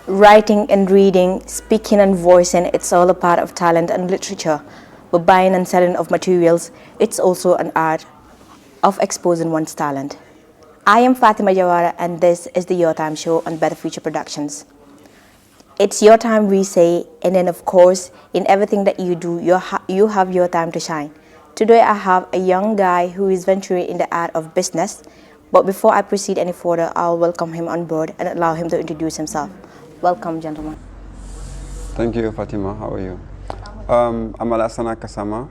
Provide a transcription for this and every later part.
Writing and reading, speaking and voicing, it's all a part of talent and literature. But buying and selling of materials, it's also an art of exposing one's talent. I am Fatima Jawara and this is the Your Time Show on Better Future Productions. It's your time, we say, and then of course, in everything that you do, you have your time to shine. Today I have a young guy who is venturing in the art of business. But before I proceed any further, I'll welcome him on board and allow him to introduce himself. Welcome, gentlemen. Thank you, Fatima. How are you? I'm Alhassana Kassama,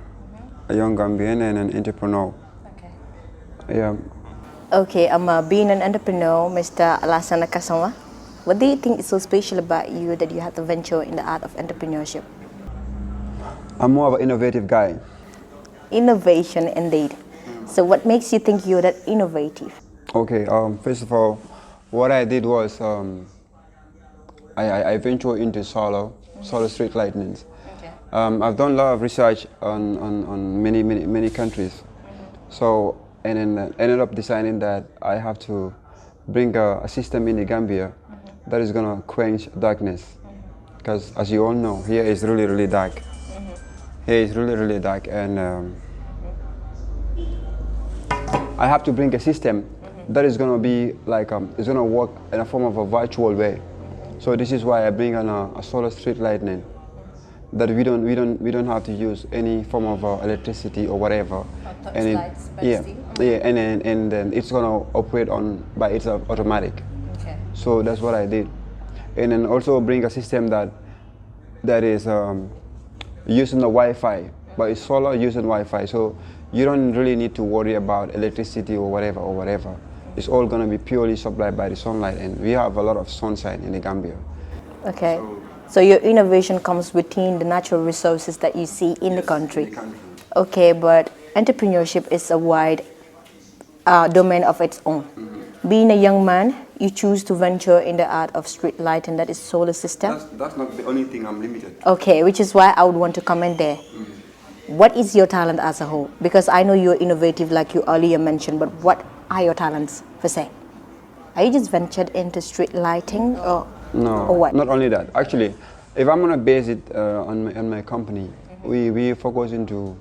a young Gambian and an entrepreneur. Okay. Yeah. Okay, being an entrepreneur, Mr. Alhassana Kassama. What do you think is so special about you that you have to venture in the art of entrepreneurship? I'm more of an innovative guy. Innovation, indeed. So what makes you think you're that innovative? Okay, first of all, what I did was I ventured into solar street lightnings. Okay. I've done a lot of research on many countries. So, and then ended up deciding that I have to bring a system in the Gambia that is going to quench darkness. Because as you all know, here is really dark. Here is really dark, and I have to bring a system that is going to be like, it's going to work in a form of a virtual way. So this is why I bring on a solar street lighting, that we don't have to use any form of electricity or whatever. And and then it's going to operate by itself automatic. Okay. So that's what I did, and then also bring a system that is using the Wi-Fi, but it's solar using Wi-Fi. So you don't really need to worry about electricity or whatever. It's all going to be purely supplied by the sunlight, and we have a lot of sunshine in the Gambia. Okay. So your innovation comes within the natural resources that you see in the country. Okay, but entrepreneurship is a wide domain of its own. Being a young man, you choose to venture in the art of street lighting, that is solar system. That's not the only thing I'm limited. Okay, which is why I would want to comment there. What is your talent as a whole? Because I know you're innovative like you earlier mentioned, but what are your talents per se? Are you just ventured into street lighting or what? Not only that. Actually, if I'm gonna base it on my company, we focus into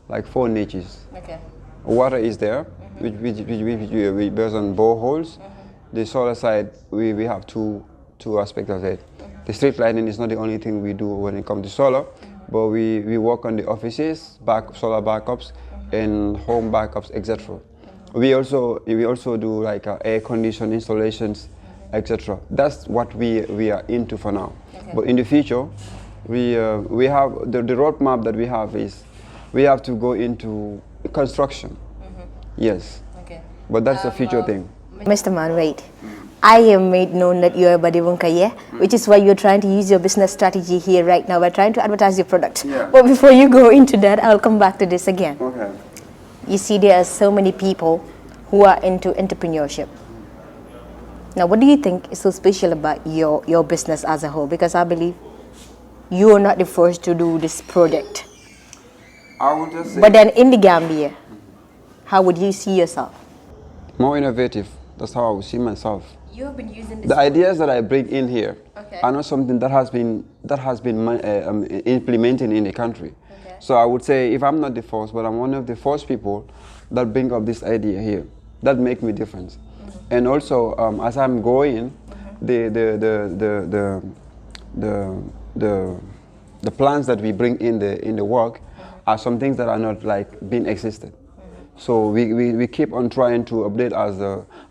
like 4 niches. Okay. Water is there, which we base on boreholes. The solar side, we have two aspects of it. The street lighting is not the only thing we do when it comes to solar, but we work on the offices, solar backups, and home backups, etc. We also do like air condition installations, etc. That's what we are into for now. Okay. But in the future, we have the roadmap that we have is we have to go into construction. Yes. Okay. But that's a future thing. Mr. Man, wait. I have made known that you're a Badibunkaye, which is why you're trying to use your business strategy here right now. We're trying to advertise your product. Yeah. But before you go into that, I'll come back to this again. Okay. You see, there are so many people who are into entrepreneurship. Now, what do you think is so special about your business as a whole? Because I believe you are not the first to do this project. I would just say. But then in the Gambia, how would you see yourself? More innovative. That's how I would see myself. You have been using this. The ideas that I bring in here are not something that has been implemented in the country. Okay. So I would say if I'm not the first, but I'm one of the first people that bring up this idea here. That make me different. And also as I'm going, the plans that we bring in the work are some things that are not like being existed. So we keep on trying to update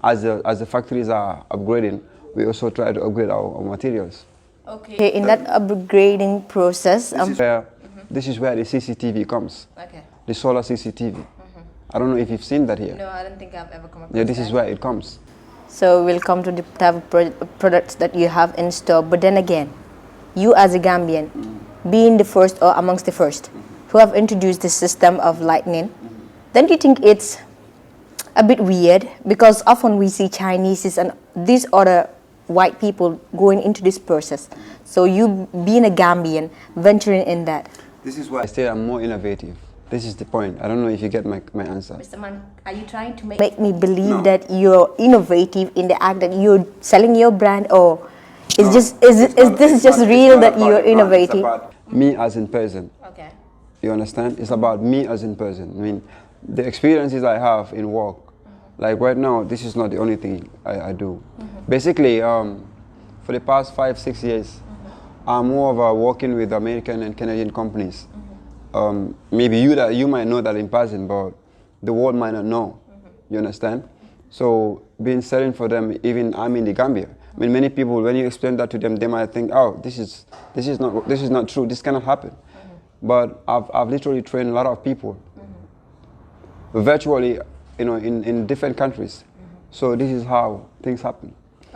as the factories are upgrading. We also try to upgrade our materials. Okay. In that upgrading process, this is where the CCTV comes. Okay. The solar CCTV. I don't know if you've seen that here. No, I don't think I've ever come across. Yeah, this is where it comes. So we'll come to the type of products that you have in store. But then again, you as a Gambian, being the first or amongst the first who have introduced the system of lightning, then do you think it's a bit weird? Because often we see Chinese and these other white people going into this process. So you being a Gambian, venturing in that. This is why I say I'm more innovative. This is the point. I don't know if you get my answer. Mr. Man, are you trying to make me believe that you're innovative in the act that you're selling your brand, or Is this just real that you're innovating? It's about me as in person. Okay. You understand? It's about me as in person. I mean, the experiences I have in work, like right now, this is not the only thing I do. Basically, for the past 5-6 years, I'm more of a working with American and Canadian companies. Maybe you might know that in passing, but the world might not know. You understand? So being selling for them, even I'm in the Gambia. I mean, many people, when you explain that to them, they might think, oh, this is not true. This cannot happen. But I've literally trained a lot of people, virtually, in different countries. So this is how things happen,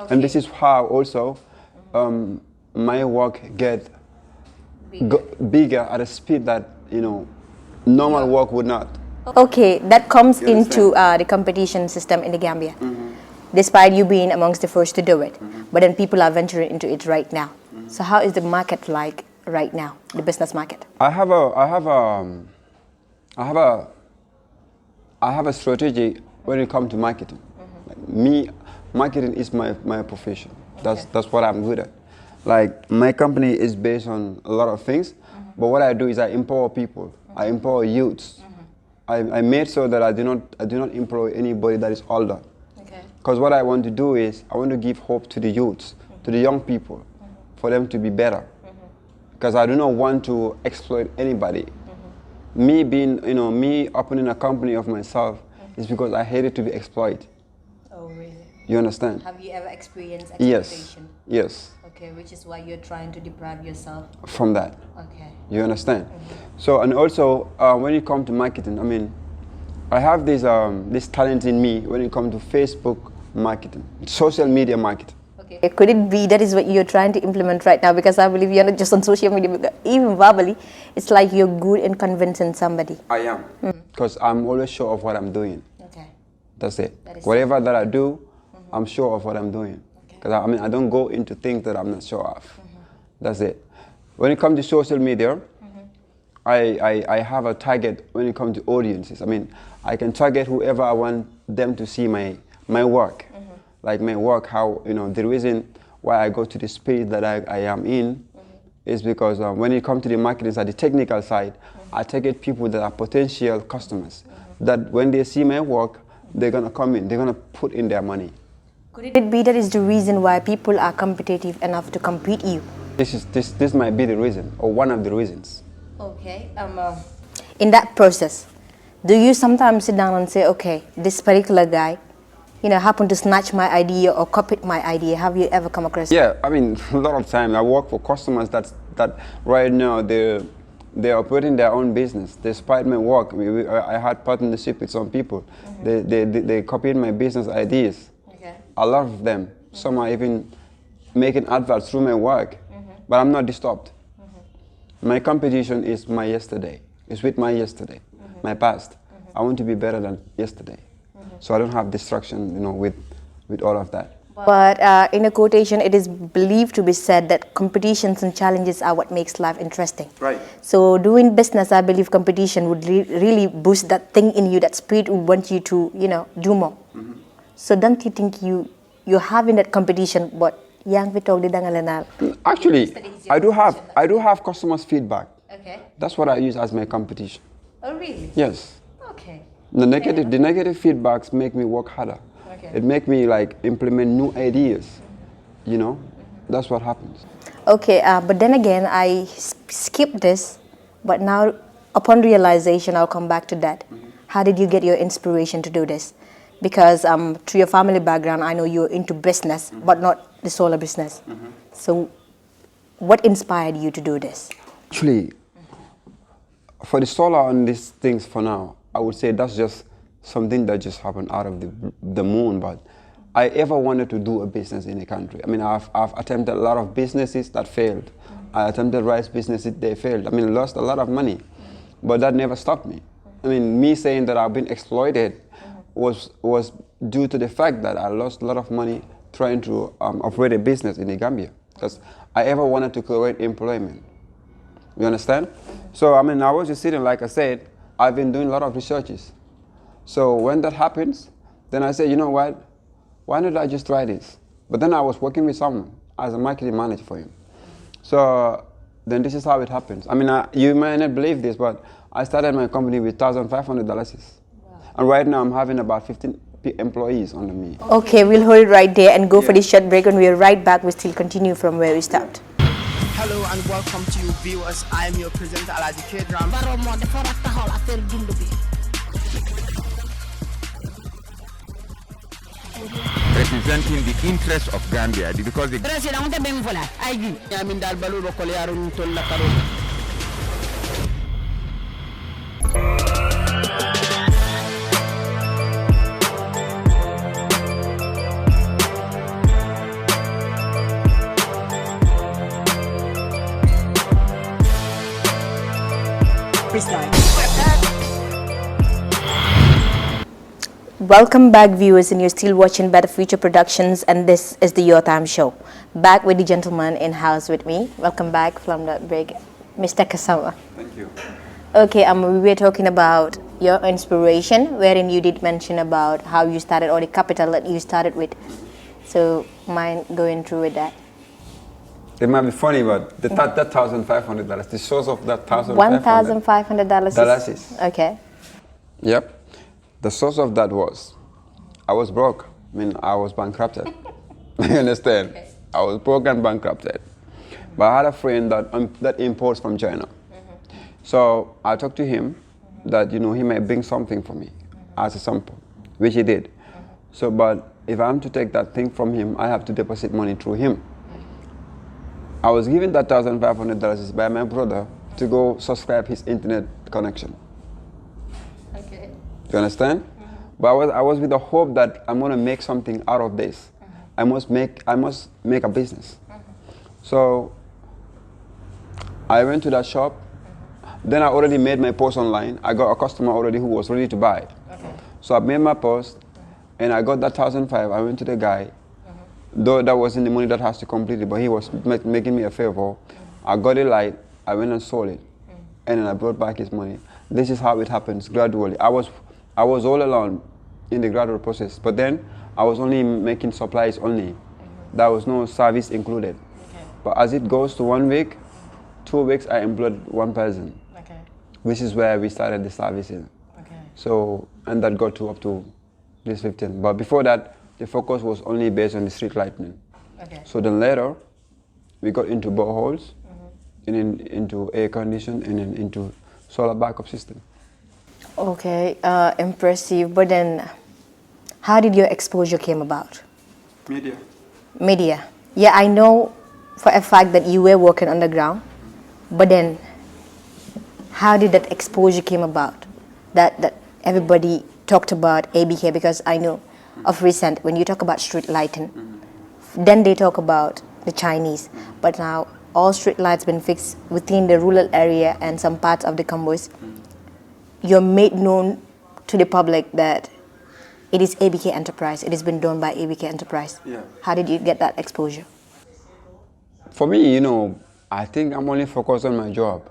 and this is how also my work get bigger at a speed that normal work would not. Okay, that comes into the competition system in the Gambia. Despite you being amongst the first to do it, but then people are venturing into it right now. So how is the market like right now, the business market? I have a strategy when it comes to marketing. Like marketing is my profession. That's what I'm good at. Like, my company is based on a lot of things, but what I do is I empower people. I empower youths. I made sure that I do not employ anybody that is older. Because what I want to do is I want to give hope to the youths, to the young people, for them to be better. Because I do not want to exploit anybody. Me being, me opening a company of myself is because I hated to be exploited. Oh, really? You understand? Have you ever experienced exploitation? Yes. Okay, which is why you're trying to deprive yourself from that. Okay. You understand? So, and also when it comes to marketing, I mean, I have this talent in me when it comes to Facebook marketing, social media marketing. Okay. Could it be that is what you're trying to implement right now? Because I believe you're not just on social media, but even verbally, it's like you're good in convincing somebody. I am. Because I'm always sure of what I'm doing. Okay. That's it. Whatever that I do, I'm sure of what I'm doing. Because I don't go into things that I'm not sure of. That's it. When it comes to social media, I have a target when it comes to audiences. I mean, I can target whoever I want them to see my work. Like my work, how, the reason why I go to the space that I am in is because when it comes to the marketing side, the technical side, I target people that are potential customers. That when they see my work, they're going to come in, they're going to put in their money. Could it be that is the reason why people are competitive enough to compete you? This might be the reason, or one of the reasons. Okay. In that process, do you sometimes sit down and say, okay, this particular guy, happened to snatch my idea or copied my idea? Have you ever come across? Yeah, I mean, a lot of time I work for customers that right now they're operating their own business. Despite my work, I had partnership with some people. They copied my business ideas. Okay. A lot of them. Some are even making adverts through my work. But I'm not disturbed. My competition is my yesterday. It's with my yesterday, my past. I want to be better than yesterday. So I don't have distraction, with all of that. But in a quotation, it is believed to be said that competitions and challenges are what makes life interesting. Right. So doing business, I believe competition would really boost that thing in you, that spirit would want you to, do more. So don't you think you're having that competition, but actually, I do have customers' feedback. Okay. That's what I use as my competition. Oh, really? Yes. Okay. The negative feedbacks make me work harder. Okay. It make me implement new ideas. That's what happens. Okay, but then again, I skipped this, but now upon realization, I'll come back to that. How did you get your inspiration to do this? Because through your family background, I know you're into business, but not the solar business. So what inspired you to do this? Actually, for the solar and these things for now, I would say that's just something that just happened out of the moon. But I ever wanted to do a business in the country. I mean, I've attempted a lot of businesses that failed. I attempted rice businesses, they failed. I mean, I lost a lot of money, but that never stopped me. I mean, me saying that I've been exploited was due to the fact that I lost a lot of money trying to operate a business in the Gambia. Because I ever wanted to create employment. You understand? So, I mean, I was just sitting, like I said, I've been doing a lot of researches. So when that happens, then I said, you know what? Why not I just try this? But then I was working with someone. as a marketing manager for him. So then this is how it happens. I mean, you might not believe this, but I started my company with $1,500. Wow. And right now I'm having about 15 employees under me. Okay, we'll hold it right there and go for this short break. When we're right back, we'll still continue from where we stopped. Hello and welcome to you viewers. I am your presenter ABK. Representing the interests of Gambia because the Welcome back, viewers, and you're still watching Better Future Productions, and this is the Your Time Show. Back with the gentleman in house with me. Welcome back from that break, Mr. Kassama. Thank you. Okay, we were talking about your inspiration, wherein you did mention about how you started, or the capital that you started with. So, mind going through with that? It might be funny, but that $1,500, the source of that $1,500. Okay. Yep. The source of that was, I was broke. I mean, I was bankrupted. You understand? Okay. I was broke and bankrupted. But I had a friend that imports from China. So I talked to him that, he may bring something for me as a sample, which he did. So, but if I'm to take that thing from him, I have to deposit money through him. I was given that $1,500 by my brother to go subscribe his internet connection. Okay. You understand? But I was with the hope that I'm gonna make something out of this. I must make a business. So I went to that shop. Then I already made my post online. I got a customer already who was ready to buy. Okay. So I made my post, and I got that $1,500. I went to the guy. Though that wasn't the money that has to complete it, but he was making me a favor. I got it light. I went and sold it, and then I brought back his money. This is how it happens gradually. I was all alone in the gradual process, but then I was only making supplies only. There was no service included. Okay. But as it goes to 1 week, 2 weeks, I employed one person. Okay. Which is where we started the servicing. Okay. So, and that got up to this 15. But before that, the focus was only based on the street lighting. Okay. So then later, we got into boreholes, and then into air condition, and then into solar backup system. Okay, impressive. But then, how did your exposure came about? Media. Yeah, I know for a fact that you were working underground, but then, how did that exposure came about? That everybody talked about ABK, because I know of recent, when you talk about street lighting, then they talk about the Chinese. But now, all street lights been fixed within the rural area and some parts of the Cambos. You're made known to the public that it is ABK Enterprise. It has been done by ABK Enterprise. Yeah. How did you get that exposure? For me, I think I'm only focused on my job.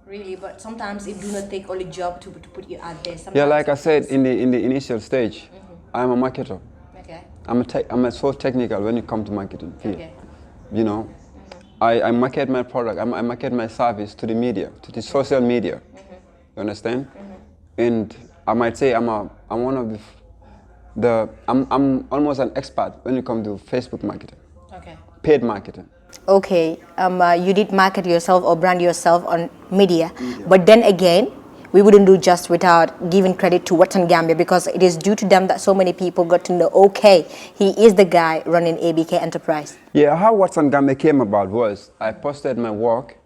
Really, but sometimes it do not take only job to put you out there. Sometimes yeah, like I said in the initial stage, I'm a marketer. Okay. I'm so technical when it comes to marketing. Okay. I market my product. I market my service to the media, to the social media. You understand? And I might say I'm one of I'm almost an expert when it comes to Facebook marketing. Okay. Paid marketing. Okay. You did market yourself or brand yourself on media. But then again, we wouldn't do just without giving credit to Western Gambia, because it is due to them that so many people got to know, okay, he is the guy running ABK Enterprise. Yeah, how Western Gambia came about was I posted my work,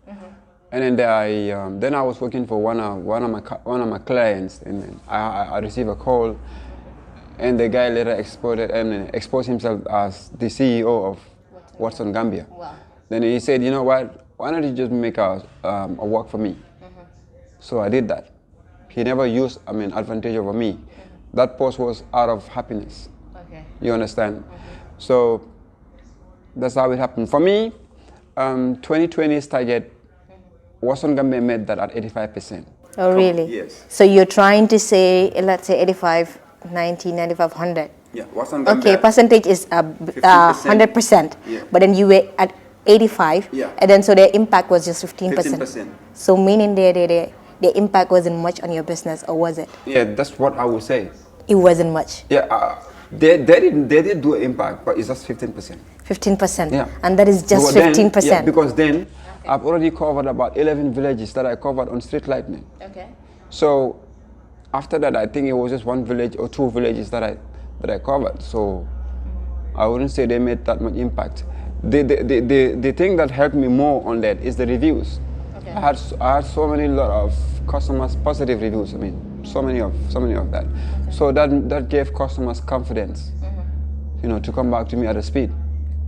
and then I was working for one of my clients, and I received a call, and the guy later exposed himself as the CEO of Western Gambia. Wow. Then he said, you know what, why don't you just make a work for me? So I did that. He never used, advantage over me. That post was out of happiness. Okay. You understand? So that's how it happened. For me, 2020 started, Western Gambia made that at 85%. Oh, really? Yes. So you're trying to say, let's say 85, 90, 95, 100. Yeah, what's on Okay, Gambia? percentage is 100%, Yeah. but then you were at 85, Yeah. and then so their impact was just 15%. 15%. So meaning their impact wasn't much on your business, or was it? Yeah, that's what I would say. It wasn't much, Yeah, they did do an impact, but it's just 15%. 15%, Yeah. and that is just Because then- 15%. yeah, because then I've already covered about 11 villages that I covered on street lighting. Okay. So after that, I think it was just one village or two villages that I covered. So I wouldn't say they made that much impact. The thing that helped me more on that is the reviews. Okay. I had so many lot of customers positive reviews. I mean, so many of that. Okay. So that gave customers confidence, to come back to me at a speed.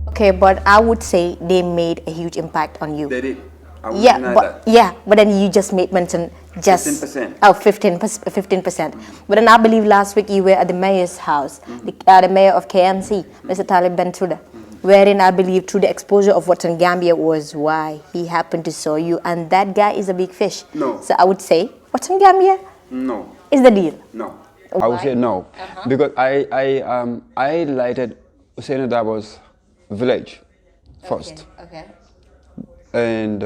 Okay, but I would say they made a huge impact on you. They did. I wouldn't deny that. But then you just made mention just 15%. Oh, 15%. But then I believe last week you were at the mayor's house, the mayor of KMC, Mr. Talib Bentouda, wherein I believe through the exposure of what's in Gambia was why he happened to saw you, and that guy is a big fish. No. So I would say what's in Gambia No. is the deal. No. I would say no. Because I lighted Usain Dabo's village first. Okay. And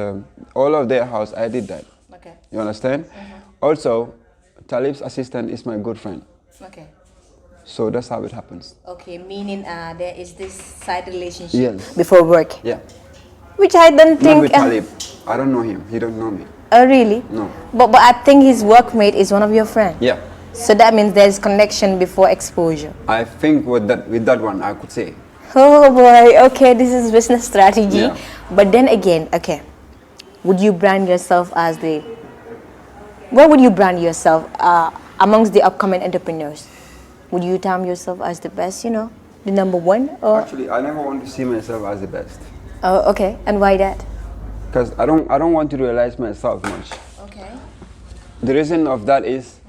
all of their house, I did that. Okay. You understand? Also, Talib's assistant is my good friend. Okay. So that's how it happens. Okay, meaning there is this side relationship Yes. before work, Yeah. which I don't Not think. with Talib. I don't know him. He don't know me. Oh, really? No. But I think his workmate is one of your friends. Yeah. So that means there's connection before exposure. I think with that one, I could say. Oh boy, okay, this is business strategy. Yeah. But then again, okay, would you brand yourself as where would you brand yourself amongst the upcoming entrepreneurs? Would you term yourself as the best, the number one? Or? Actually, I never want to see myself as the best. Oh, okay, and why that? Because I don't want to realize myself much. Okay. The reason of that is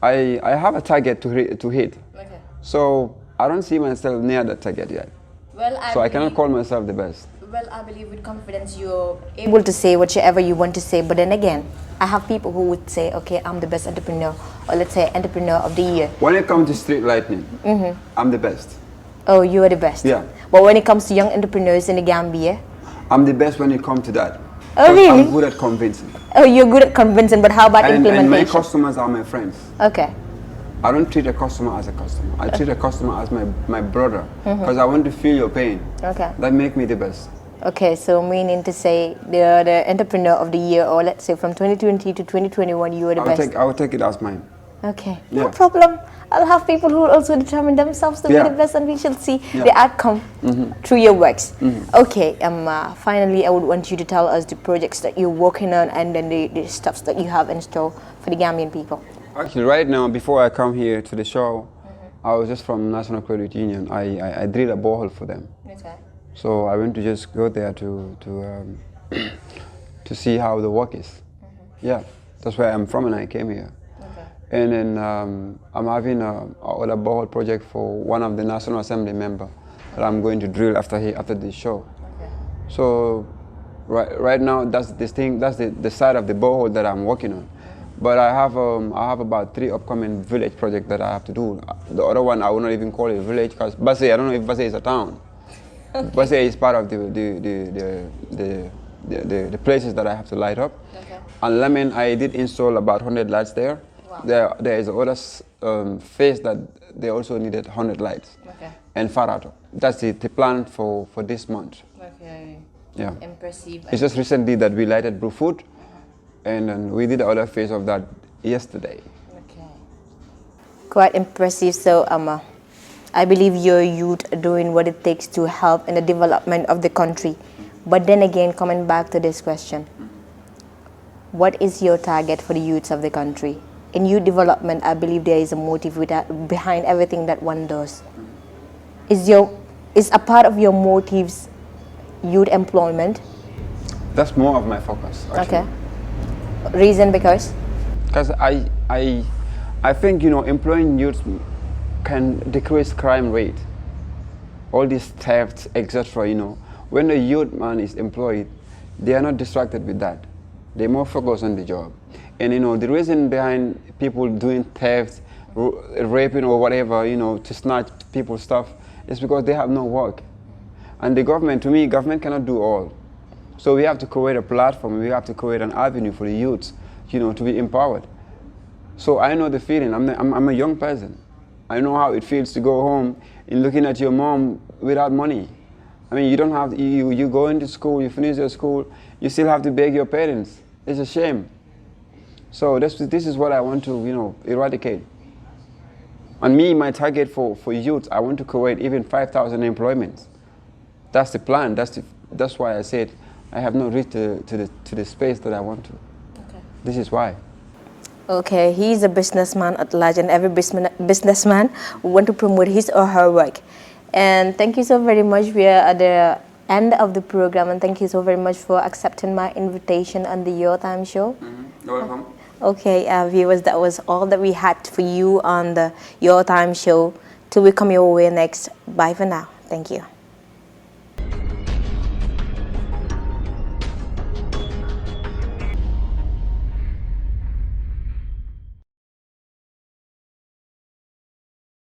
I have a target to hit. Okay. So I don't see myself near that target yet. Well, So I cannot call myself the best. Well, I believe with confidence you're able to say whatever you want to say. But then again, I have people who would say, okay, I'm the best entrepreneur, or let's say entrepreneur of the year. When it comes to street lighting, I'm the best. Oh, you are the best. Yeah. But when it comes to young entrepreneurs in the Gambia, I'm the best when it comes to that. Oh, 'Cause really? I'm good at convincing. oh, you're good at convincing. But how about And implementation? my customers are my friends. Okay. I don't treat a customer as a customer. I treat a customer as my brother. Because I want to feel your pain. Okay. That make me the best. Okay, so meaning to say the entrepreneur of the year, or let's say from 2020 to 2021, you were the best. I will take it as mine. Okay, no Yeah. problem. I'll have people who will also determine themselves to be Yeah. the best, and we shall see Yeah. the outcome through your works. Okay, finally, I would want you to tell us the projects that you're working on, and then the stuffs that you have in store for the Gambian people. Actually, right now, before I come here to the show, I was just from National Credit Union. I drilled a borehole for them. Okay. So I went to just go there to to see how the work is. Yeah, that's where I'm from, and I came here. Okay. And then I'm having a borehole project for one of the National Assembly member that I'm going to drill after this show. Okay. So right now that's the side of the borehole that I'm working on. But I have about 3 upcoming village projects that I have to do. The other one I will not even call it a village because Basse, I don't know if Basse is a town. Okay. Basse is part of the places that I have to light up. Okay. And Lemon, I did install about 100 lights there. Wow. There is another phase that they also needed 100 lights. Okay. And Farato. That's the plan for this month. Okay. Yeah. Impressive. It's just recently that we lighted Blue Food. And then we did the other phase of that yesterday. Okay. Quite impressive. So, I believe your youth are doing what it takes to help in the development of the country. But then again, coming back to this question, what is your target for the youths of the country? In youth development, I believe there is a motive behind everything that one does. Is a part of your motives youth employment? That's more of my focus, actually. Okay. Reason because I think employing youth can decrease crime rate, all these thefts, etc. When a youth man is employed, they are not distracted with that. They're more focused on the job. And the reason behind people doing thefts, raping or whatever, you know, to snatch people's stuff, it's because they have no work. And the government, to me, government cannot do all. So we have to create a platform, we have to create an avenue for the youths, you know, to be empowered. So I know the feeling, I'm a young person. I know how it feels to go home and looking at your mom without money. I mean, you don't have, you go into school, you finish your school, you still have to beg your parents. It's a shame. So this is what I want to, you know, eradicate. And me, my target for youth, I want to create even 5,000 employments. That's the plan. That's why I said I have not reached to the space that I want to. Okay. This is why. Okay, he's a businessman at large, and every businessman want to promote his or her work. And thank you so very much. We are at the end of the program, and thank you so very much for accepting my invitation on the Your Time show. You're welcome. Okay, viewers, that was all that we had for you on the Your Time show. Till we come your way next. Bye for now. Thank you.